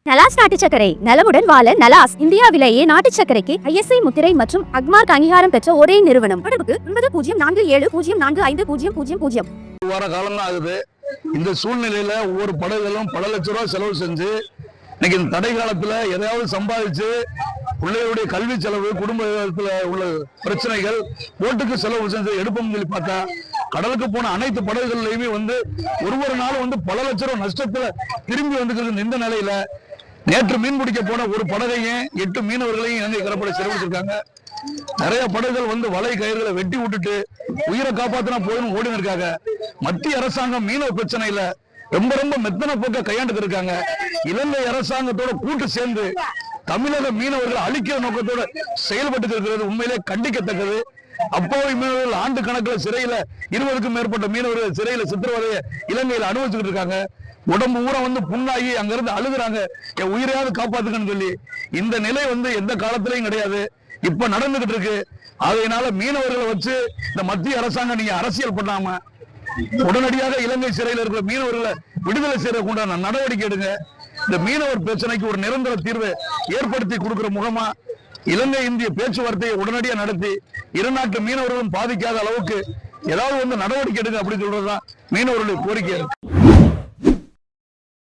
நலாஸ் நாட்டு சர்க்கரை நலமுடன் வாழ நலாஸ் இந்தியாவிலேயே நாட்டு சர்க்கரைக்கு ISI முத்திரை மற்றும் அக்மார்க் அங்கீகாரம் பெற்ற ஒரே நிறுவனம். தொடர்புக்கு 9047050000. வார காலம் தான் ஆகுது. இந்த சூழ்நிலையில ஒவ்வொரு படகுகளும் பல லட்சம் ரூபாய் செலவு செஞ்சு இன்னைக்கு இந்த தடை காலத்துல எதையாவது சம்பாதிச்சு பிள்ளைகளுடைய கல்வி செலவு, குடும்பத்துல உள்ள பிரச்சனைகள், ஓட்டுக்கு செலவு செஞ்சு எடுப்போம்னு சொல்லி பார்த்தா கடலுக்கு போன அனைத்து படகுகள்லயுமே ஒரு நாளும் பல லட்சம் ரூபாய் நஷ்டத்துல திரும்பி வந்துக்கிறது. இந்த நிலையில நேற்று மீன் பிடிக்க போன ஒரு படகையும் 8 மீனவர்களையும் இலங்கை கடற்படை சிறைபிடிச்சிருக்காங்க. நிறைய படகுகள் வலை கயிறுகளை வெட்டி விட்டுட்டு உயிரை காப்பாத்தினா போதும் ஓடினு இருக்காங்க. மத்திய அரசாங்கம் மீனவ பிரச்சனையில ரொம்ப மெத்தன போக்க கையாண்டு இருக்காங்க. இலங்கை அரசாங்கத்தோட கூட்டு சேர்ந்து தமிழக மீனவர்கள் அழிக்கிற நோக்கத்தோட செயல்பட்டு இருக்கிறது உண்மையிலே கண்டிக்கத்தக்கது. அப்போது மீனவர்கள் ஆண்டு கணக்கில் சிறையில 20க்கும் மேற்பட்ட மீனவர்கள் சிறையில சித்திரவதையை இலங்கையில அனுபவிச்சுட்டு இருக்காங்க. உடம்பு ஊரை புண்ணாகி அங்கிருந்து அழுகுறாங்க, என் உயிரையாவது காப்பாத்துக்கன்னு சொல்லி. இந்த நிலை எந்த காலத்திலையும் கிடையாது, இப்ப நடந்துகிட்டு இருக்கு. அதனால மீனவர்களை வச்சு இந்த மத்திய அரசாங்கம் நீங்க அரசியல் பண்ணாம உடனடியாக இலங்கை சிறையில் இருக்கிற மீனவர்களை விடுதலை செய்யறதுக்கு உண்டான நடவடிக்கை எடுங்க. இந்த மீனவர் பிரச்சனைக்கு ஒரு நிரந்தர தீர்வை ஏற்படுத்தி கொடுக்கிற முகமா இலங்கை இந்திய பேச்சுவார்த்தையை உடனடியாக நடத்தி இரு நாட்டு மீனவர்களும் பாதிக்காத அளவுக்கு ஏதாவது நடவடிக்கை எடுங்க அப்படின்னு சொல்றதுதான் மீனவர்களுடைய கோரிக்கை இருக்கு.